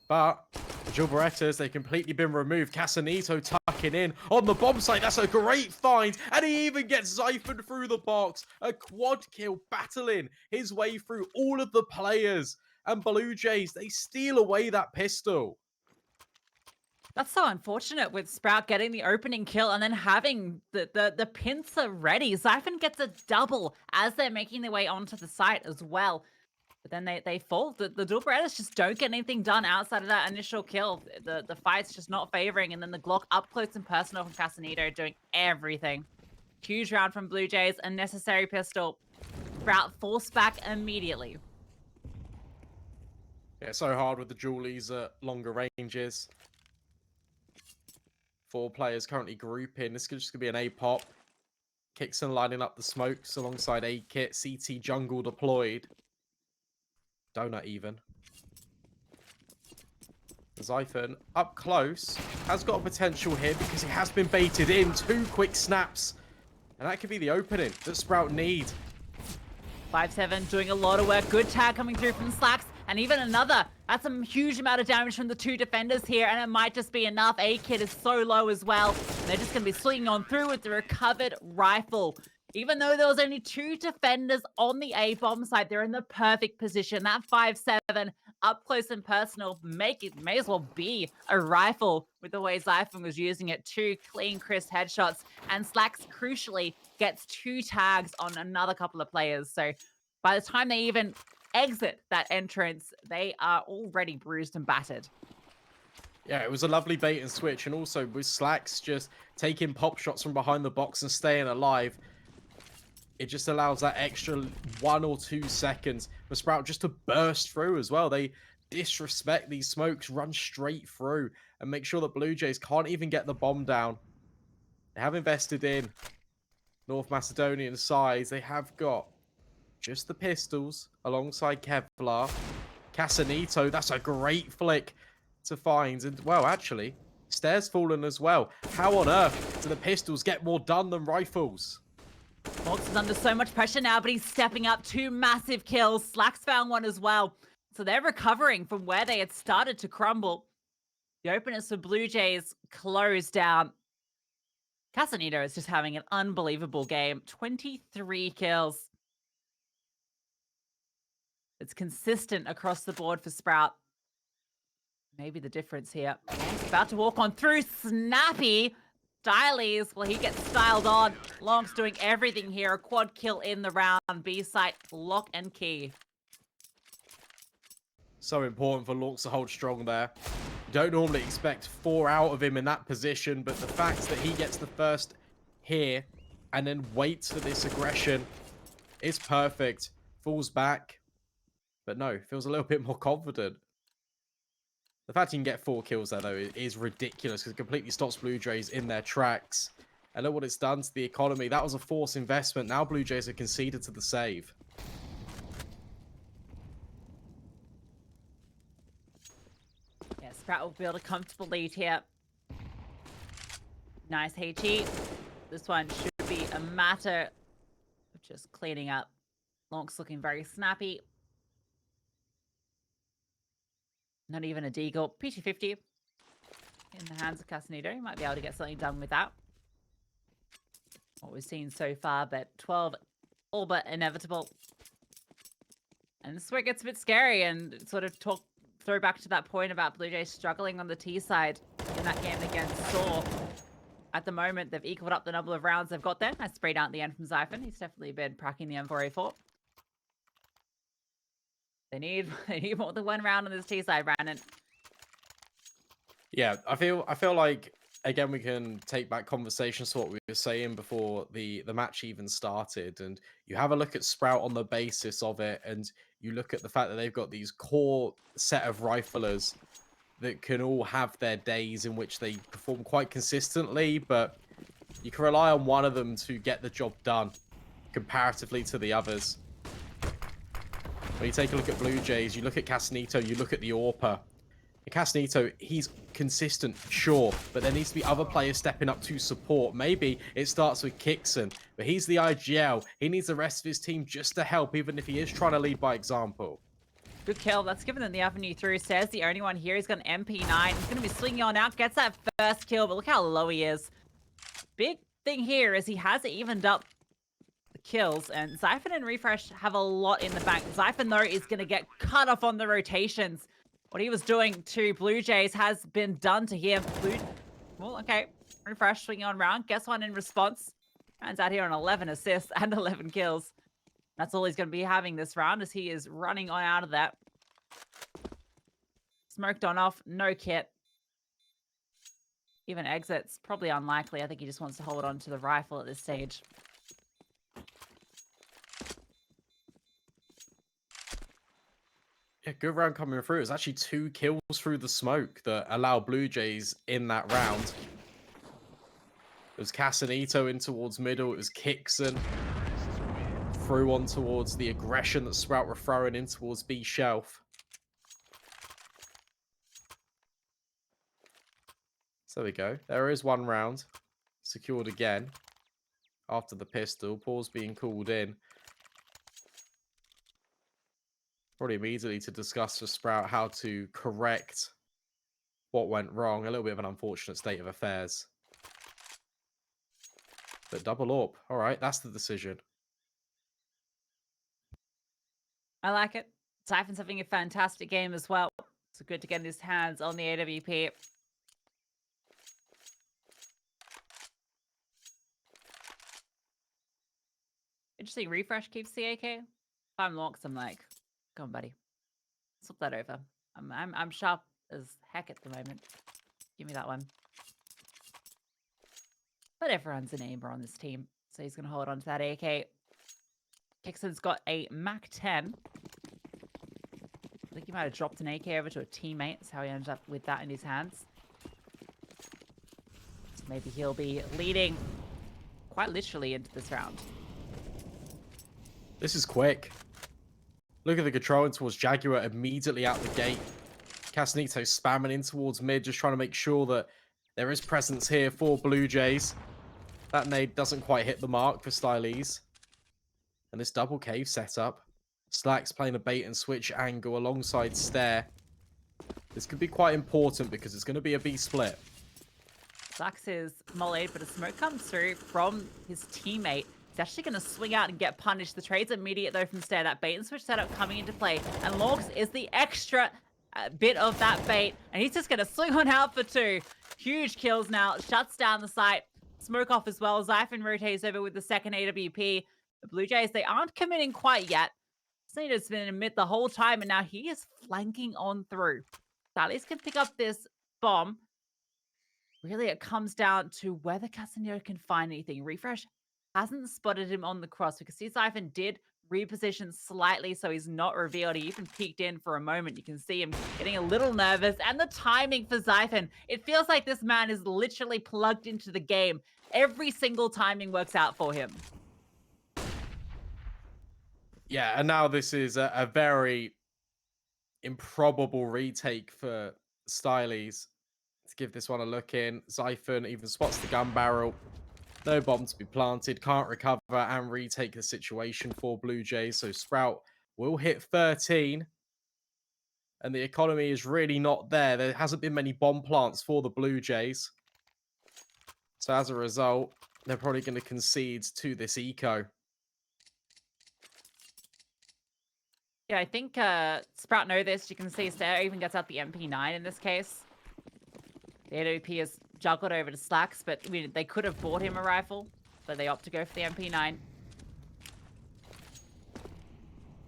But the dual Berettas, they've completely been removed. CSGACANito tucking in on the bomb site. That's a great find. And he even gets Zyphon through the box. A quad kill battling his way through all of the players. And BLUEJAYS, they steal away that pistol. That's so unfortunate with Sprout getting the opening kill and then having the pincer ready. Zyphon gets a double as they're making their way onto the site as well. But then they fall. The dual Berettas just don't get anything done outside of that initial kill. The fight's just not favoring. And then the Glock up close and personal from CascaNito doing everything. Huge round from BLUEJAYS. A necessary pistol. Sprout forced back immediately. Yeah, so hard with the dualies at longer ranges. 4 players currently grouping. This could just be an A pop. Kicksan lining up the smokes alongside SaidKiT. CT jungle deployed. Donut even. Zyphon up close has got a potential here because he has been baited in. 2 quick snaps. And that could be the opening that Sprout need. 5-7 doing a lot of work. Good tag coming through from Slaxz. And even another. That's a huge amount of damage from the 2 defenders here. And it might just be enough. SaidKiT is so low as well. They're just going to be swinging on through with the recovered rifle. Even though there was only 2 defenders on the A bomb side, they're in the perfect position. That 5-7 up close and personal may as well be a rifle with the way Zyphon was using it. 2 clean, crisp headshots. And Slaxz, crucially, gets 2 tags on another couple of players. So by the time they even exit that entrance, they are already bruised and battered. Yeah, it was a lovely bait and switch. And also with Slaxz just taking pop shots from behind the box and staying alive, it just allows that extra 1 or 2 seconds for Sprout just to burst through as well. They disrespect these smokes, run straight through, and make sure that BLUEJAYS can't even get the bomb down. They have invested in North Macedonian sides. They have got just the pistols alongside Kevlar. CascaNito, that's a great flick to find. And, well, actually, StaehrH's fallen as well. How on earth do the pistols get more done than rifles? LauNX is under so much pressure now, but he's stepping up. 2 massive kills. Slaxz found one as well. So they're recovering from where they had started to crumble. The openers for BLUEJAYS closed down. CascaNito is just having an unbelievable game. 23 kills. It's consistent across the board for Sprout. Maybe the difference here. He's about to walk on through. Snappy. StaehrH, well, he gets styled on. LauNX doing everything here. A quad kill in the round. B site, lock and key. So important for LauNX to hold strong there. You don't normally expect 4 out of him in that position, but the fact that he gets the first here and then waits for this aggression is perfect. Falls back, but no, feels a little bit more confident. The fact he can get 4 kills there, though, is ridiculous because it completely stops BLUEJAYS in their tracks. And look what it's done to the economy. That was a forced investment. Now BLUEJAYS are conceded to the save. Sprout will build a comfortable lead here. Nice HE. This one should be a matter of just cleaning up. LauNX looking very snappy. Not even a deagle. PT50 in the hands of CSGO. He might be able to get something done with that. What we've seen so far, but 12 all but inevitable. And this is where it gets a bit scary and sort of throw back to that point about BlueJays struggling on the T side in that game against Saw. At the moment, they've equaled up the number of rounds they've got there. Nice sprayed out at the end from Zyphon. He's definitely been cracking the M4A4. They need more than one round on this T side, Brandon. Yeah, I feel like again we can take back conversations to what we were saying before the match even started, and you have a look at Sprout on the basis of it, and you look at the fact that they've got these core set of riflers that can all have their days in which they perform quite consistently, but you can rely on one of them to get the job done comparatively to the others. When you take a look at BlueJays, you look at CasNito, you look at the AWPer. CasNito, he's consistent, sure, but there needs to be other players stepping up to support. Maybe it starts with Kicksan, but he's the IGL. He needs the rest of his team just to help, even if he is trying to lead by example. Good kill. That's given them the avenue through. Staehr's the only one here. He's got an MP9. He's going to be swinging on out. Gets that first kill, but look how low he is. Big thing here is he has evened up the kills, and Zyphon and refrezh have a lot in the bank. Zyphon, though, is going to get cut off on the rotations. What he was doing to BlueJays has been done to him. Well, okay. refrezh swinging on round. Gets one in response. Rounds out here on 11 assists and 11 kills. That's all he's going to be having this round as he is running on out of that. Smoked on off. No kit. Even exits. Probably unlikely. I think he just wants to hold on to the rifle at this stage. Yeah, good round coming through. It was actually 2 kills through the smoke that allowed BlueJays in that round. It was CasNito in towards middle. It was Kicksan through on towards the aggression that Sprout were throwing in towards B shelf. So there we go. There is 1 round secured again after the pistol. Pause being called in. Probably immediately to discuss for Sprout how to correct what went wrong. A little bit of an unfortunate state of affairs. But double AWP. All right, that's the decision. I like it. Zyphon's having a fantastic game as well. So good to get his hands on the AWP. Interesting. refrezh keeps the AK. If I'm LauNX, I'm like, go on, buddy. Flip that over. I'm sharp as heck at the moment. Give me that one. But everyone's an aimer on this team, so he's going to hold on to that AK. Kicksan's got a MAC-10. I think he might have dropped an AK over to a teammate. That's how he ended up with that in his hands. So maybe he'll be leading quite literally into this round. This is quick. Look at the controlling towards Jaguar immediately out the gate. CasNito spamming in towards mid, just trying to make sure that there is presence here for BlueJays. That nade doesn't quite hit the mark for StaehrH. And this double cave setup. StaehrH playing a bait and switch angle alongside StaehrH. This could be quite important because it's going to be a B split. StaehrH is mollied, but a smoke comes through from his teammate. He's actually going to swing out and get punished. The trade's immediate, though, from StaehrH. That bait and switch setup coming into play. And LauNX is the extra bit of that bait. And he's just going to swing on out for 2. Huge kills now. Shuts down the site. Smoke off as well. Zyphon rotates over with the second AWP. The BlueJays, they aren't committing quite yet. StaehrH's been in mid the whole time, and now he is flanking on through. StaehrH can pick up this bomb. Really, it comes down to whether CasNito can find anything. refrezh hasn't spotted him on the cross. We can see Zyphon did reposition slightly, so he's not revealed. He even peeked in for a moment. You can see him getting a little nervous. And the timing for Zyphon, it feels like this man is literally plugged into the game. Every single timing works out for him. Yeah, and now this is a very improbable retake for StaehrH to give this one a look in. Xiphon even spots the gun barrel. No bomb to be planted. Can't recover and retake the situation for Blue Jays. So Sprout will hit 13. And the economy is really not there. There hasn't been many bomb plants for the Blue Jays. So as a result, they're probably going to concede to this eco. Yeah, I think Sprout know this. You can see StaehrH even gets out the MP9 in this case. The AWP is juggled over to Slaxz, but I mean, they could have bought him a rifle, but they opt to go for the MP9.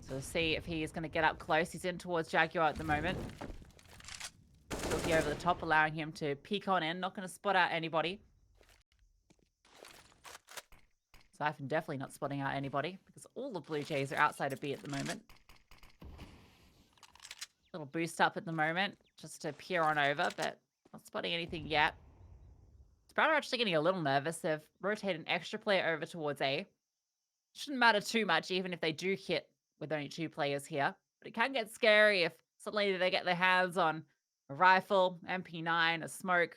So we'll see if he is going to get up close. He's in towards Jaguar at the moment. Looking over the top, allowing him to peek on in. Not going to spot out anybody. Xiphon definitely not spotting out anybody because all the Blue Jays are outside of B at the moment. Little boost up at the moment just to peer on over, but not spotting anything yet. Sprout are actually getting a little nervous. They've rotated an extra player over towards A. Shouldn't matter too much even if they do hit with only 2 players here. But it can get scary if suddenly they get their hands on a rifle, MP9, a smoke.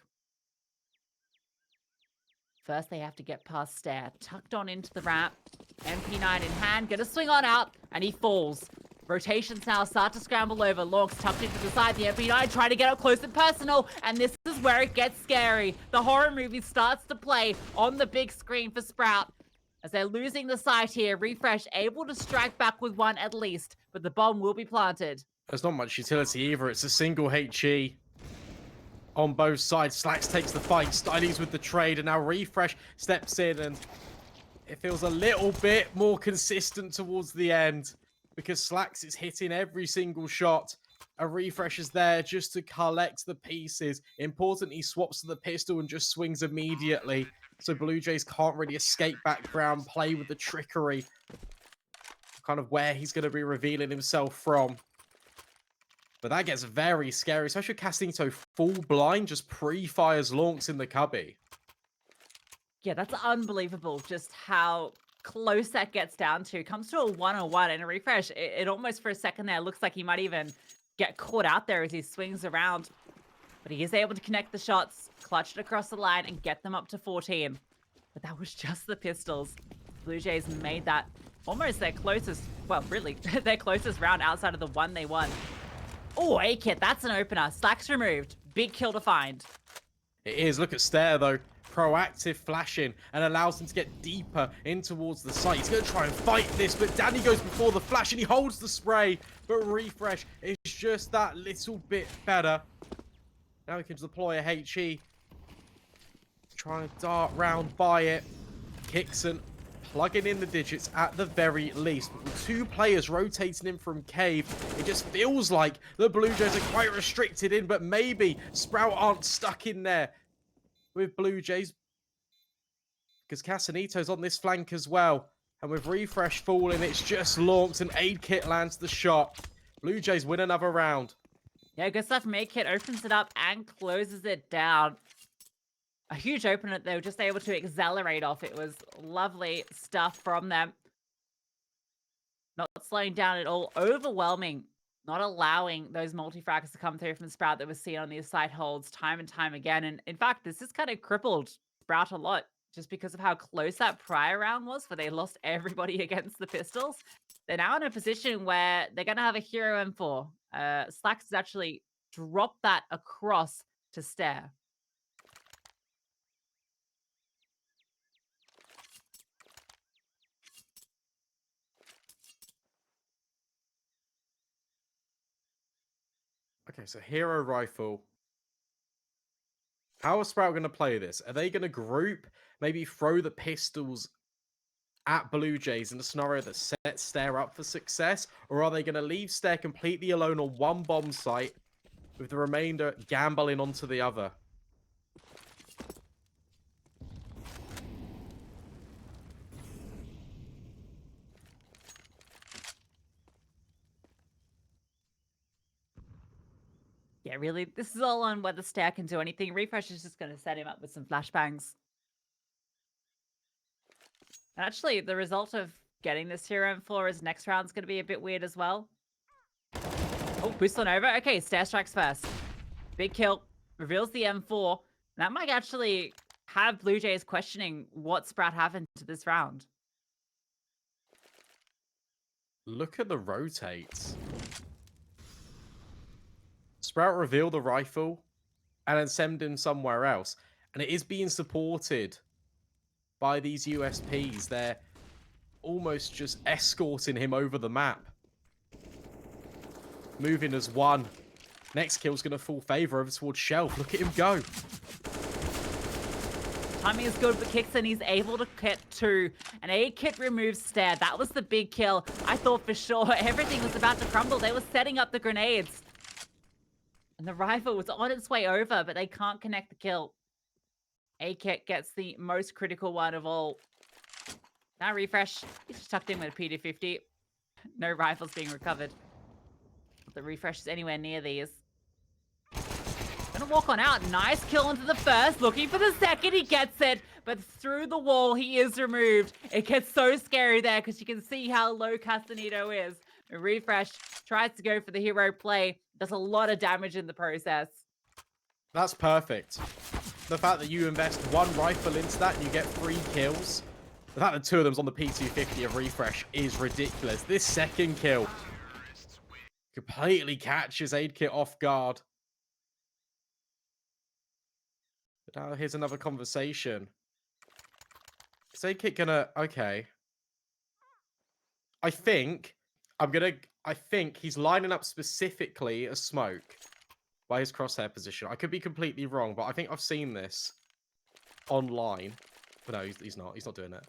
First, they have to get past StaehrH. Tucked on into the ramp. MP9 in hand. Gonna swing on out. And he falls. Rotations now start to scramble over. LauNX tucked into the side. The MP9 trying to get up close and personal. And this is where it gets scary. The horror movie starts to play on the big screen for Sprout. As they're losing the sight here, Refrezh able to strike back with 1 at least, but the bomb will be planted. There's not much utility either. It's a single HE on both sides. Slaxz takes the fight. StaehrH with the trade, and now Refrezh steps in, and it feels a little bit more consistent towards the end because Slaxz is hitting every single shot. A Refrezh is there just to collect the pieces. Importantly, swaps to the pistol and just swings immediately. So Blue Jays can't really escape background, play with the trickery. Kind of where he's going to be revealing himself from. But that gets very scary, especially CSGO full blind, just pre-fires LauNX in the cubby. Yeah, that's unbelievable just how close that gets down to. Comes to a 1-on-1 and a Refrezh. It almost for a second there looks like he might even get caught out there as he swings around. But he is able to connect the shots, clutch it across the line, and get them up to 14. But that was just the pistols. Blue Jays made that almost their closest, well, really, their closest round outside of the one they won. Oh, A-Kit, that's an opener. Slaxz removed. Big kill to find. It is. Look at StaehrH, though. Proactive flashing and allows him to get deeper in towards the site. He's going to try and fight this, but Danny goes before the flash and he holds the spray. But Refrezh is just that little bit better. Now he can deploy a HE. Try and dart round by it. Kicksan plugging in the digits at the very least. But with 2 players rotating in from cave, it just feels like the Blue Jays are quite restricted in, but maybe Sprout aren't stuck in there with Blue Jays. Because CacaNito's on this flank as well. And with Refrezh falling, it's just LauNX and StaehrH lands the shot. Blue Jays win another round. Yeah, good stuff from StaehrH. Opens it up and closes it down. A huge opener they were just able to accelerate off. It was lovely stuff from them. Not slowing down at all. Overwhelming. Not allowing those multi-frags to come through from Sprout that was seen on these site holds time and time again. And in fact, this has kind of crippled Sprout a lot just because of how close that prior round was where they lost everybody against the pistols. They're now in a position where they're going to have a hero M4. Slaxz has actually dropped that across to StaehrH. Okay, so hero rifle. How are Sprout going to play this? Are they going to group, maybe throw the pistols at Blue Jays in a scenario that sets StaehrH up for success? Or are they going to leave StaehrH completely alone on one bomb site with the remainder gambling onto the other? Yeah, really, this is all on whether StaehrH can do anything. Refrezh is just going to set him up with some flashbangs. And actually, the result of getting this hero M4 is next round's going to be a bit weird as well. Oh, boost on over. Okay, StaehrH strikes first. Big kill. Reveals the M4. That might actually have Blue Jays questioning what Sprout happened to this round. Look at the rotates. Sprout reveal the rifle and then send him somewhere else. And it is being supported by these USPs. They're almost just escorting him over the map. Moving as one. Next kill's going to fall favor over towards Shelf. Look at him go. Timing is good for Kicksan. He's able to get 2. And CSGO removes Stair. That was the big kill. I thought for sure everything was about to crumble. They were setting up the grenades. And the rifle was on its way over, but they can't connect the kill. CSGO gets the most critical one of all. Now refresh. He's just tucked in with a PD50. No rifles being recovered. The refresh is anywhere near these. Gonna walk on out. Nice kill into the first. Looking for the second. He gets it. But through the wall, he is removed. It gets so scary there because you can see how low CacaNito is. A refresh tries to go for the hero play. Does a lot of damage in the process. That's perfect. The fact that you invest 1 rifle into that and you get 3 kills. The fact that 2 of them's on the P250 of refresh is ridiculous. This second kill completely catches CacaNito off guard. But now here's another conversation. Is CacaNito gonna... Okay. I think he's lining up specifically a smoke by his crosshair position. I could be completely wrong, but I think I've seen this online. But no, he's not. He's not doing it.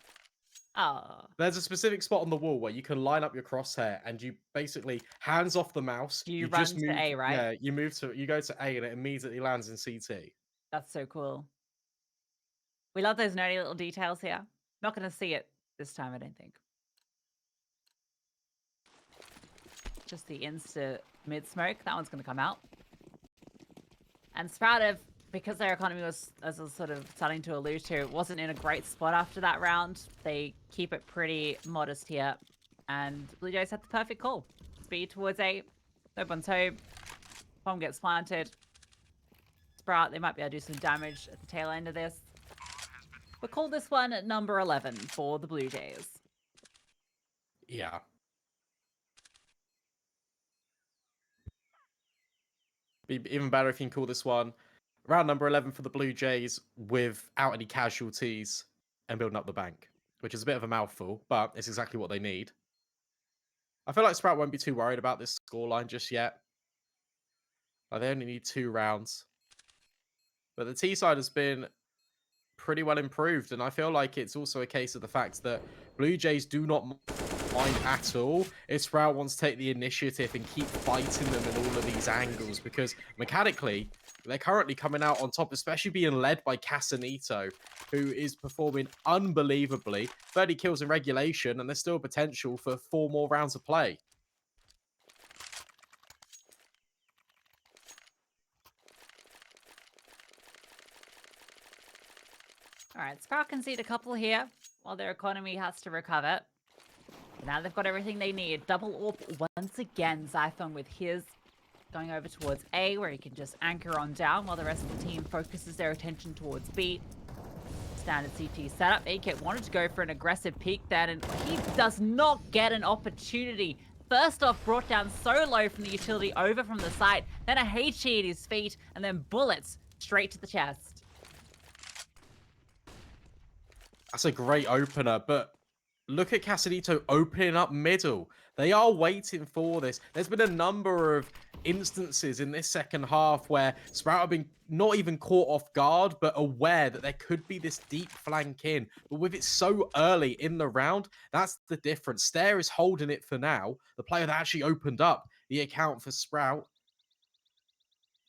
Oh. There's a specific spot on the wall where you can line up your crosshair and you basically hands off the mouse. You run just to move, A, right? Yeah, you go to A and it immediately lands in CT. That's so cool. We love those nerdy little details here. Not going to see it this time, I don't think. Just the insta mid smoke. That one's going to come out. And Sprout, because their economy was, as I was sort of starting to allude to, wasn't in a great spot after that round. They keep it pretty modest here. And Blue Jays had the perfect call. Speed towards A. No one's home. Bomb gets planted. Sprout, they might be able to do some damage at the tail end of this. We'll call this one at number 11 for the Blue Jays. Yeah. Be even better if you can call this one round number 11 for the Blue Jays without any casualties and building up the bank, which is a bit of a mouthful, but it's exactly what they need. I feel like Sprout won't be too worried about this scoreline just yet. Like, they only need 2 rounds. But the T side has been pretty well improved, and I feel like it's also a case of the fact that Blue Jays do not mind at all if Sprout wants to take the initiative and keep fighting them in all of these angles, because mechanically they're currently coming out on top, especially being led by CacaNito, who is performing unbelievably. 30 kills in regulation, and there's still potential for 4 more rounds of play. All right, Sprout concede a couple here while their economy has to recover. But now they've got everything they need. Double AWP once again. Zyphon with his going over towards A, where he can just anchor on down while the rest of the team focuses their attention towards B. Standard CT setup. CacaNito wanted to go for an aggressive peek then, and he does not get an opportunity. First off, brought down so low from the utility over from the site, then a HE at his feet, and then bullets straight to the chest. That's a great opener, but look at CacaNito opening up middle. They are waiting for this. There's been a number of instances in this second half where Sprout have been not even caught off guard, but aware that there could be this deep flank in. But with it so early in the round, that's the difference. StaehrH is holding it for now. The player that actually opened up the account for Sprout.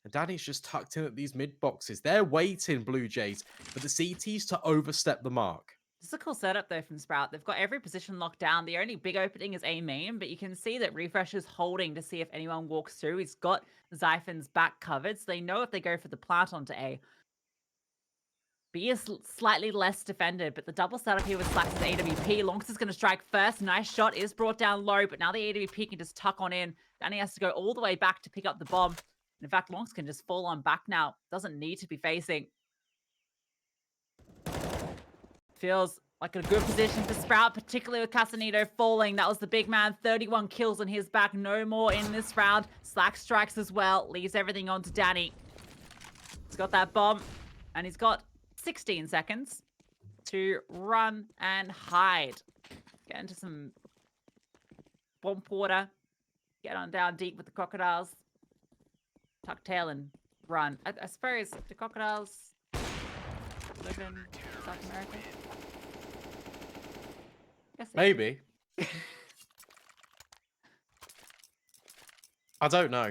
And Danny's just tucked in at these mid boxes. They're waiting, Blue Jays, for the CTs to overstep the mark. This is a cool setup, though, from Sprout. They've got every position locked down. The only big opening is A main, but you can see that Refresh is holding to see if anyone walks through. He's got Zyphon's back covered, so they know if they go for the plant onto A. B is slightly less defended, but the double setup here with SlaxZ's AWP. LauNX is going to strike first. Nice shot is brought down low, but now the AWP can just tuck on in. Danny has to go all the way back to pick up the bomb. In fact, Lonks can just fall on back now. Doesn't need to be facing. Feels like a good position for Sprout, particularly with CacaNito falling. That was the big man. 31 kills on his back. No more in this round. SlaxZ strikes as well. Leaves everything on to Danny. He's got that bomb. And he's got 16 seconds to run and hide. Get into some bomb water. Get on down deep with the crocodiles. Tuck tail and run. I suppose the crocodiles live in South America. Guess Maybe. I don't know.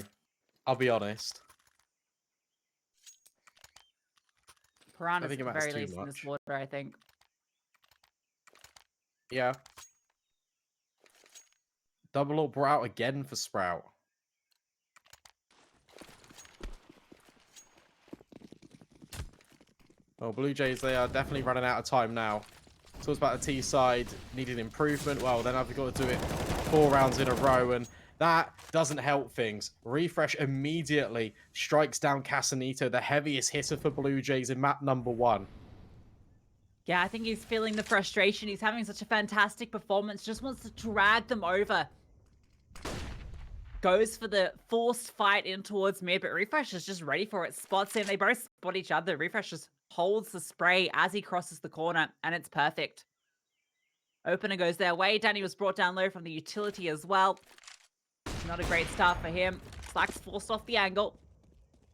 I'll be honest. Piranhas I think at it the matters very too least in this much. water, I think. Yeah. Double or out again for Sprout. Well, Blue Jays, they are definitely running out of time now. Talks about the T side needing improvement. Well, then I've got to do it 4 rounds in a row, and that doesn't help things. Refrezh immediately strikes down CacaNito, the heaviest hitter for Blue Jays in map number 1. Yeah, I think he's feeling the frustration. He's having such a fantastic performance. Just wants to drag them over. Goes for the forced fight in towards mid, but Refrezh is just ready for it. Spots him. They both spot each other. Refrezh just holds the spray as he crosses the corner, and it's perfect. Opener goes their way. Danny was brought down low from the utility as well. Not a great start for him. SlaxZ forced off the angle,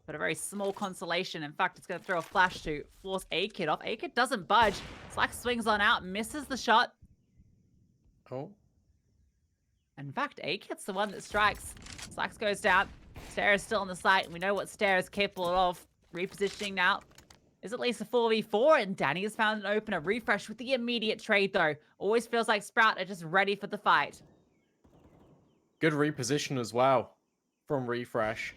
but a very small consolation. In fact, it's going to throw a flash to force CSGO off. CSGO doesn't budge. SlaxZ swings on out, misses the shot. Oh. In fact, CSGO's the one that strikes. SlaxZ goes down. StaehrH is still on the site, and we know what StaehrH is capable of. Repositioning now. Is at least a 4v4, and Danny has found an opener. Refrezh with the immediate trade, though. Always feels like Sprout are just ready for the fight. Good reposition as well from Refrezh.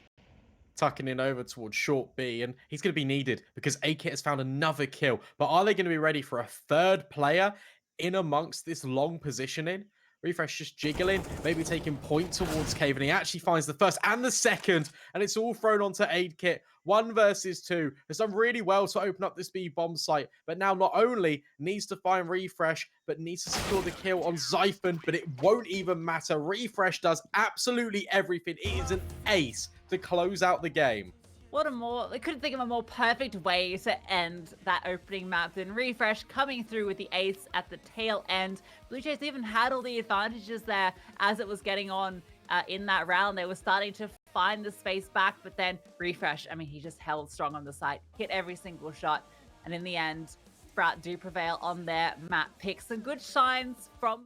Tucking in over towards short B, and he's going to be needed because CSGO has found another kill. But are they going to be ready for a third player in amongst this long positioning? Refrezh just jiggling, maybe taking point towards Cave, and he actually finds the first and the second, and it's all thrown onto CSGO. 1 versus 2. Has done really well to open up this B bomb site, but now not only needs to find Refrezh, but needs to secure the kill on Zyphon, but it won't even matter. Refrezh does absolutely everything. It is an ace to close out the game. I couldn't think of a more perfect way to end that opening map than Refrezh coming through with the ace at the tail end. Blue Jays even had all the advantages there as it was getting on in that round. They were starting to find the space back, but then Refrezh, I mean, he just held strong on the site, hit every single shot, and in the end, Sprout do prevail on their map picks. Some good shines from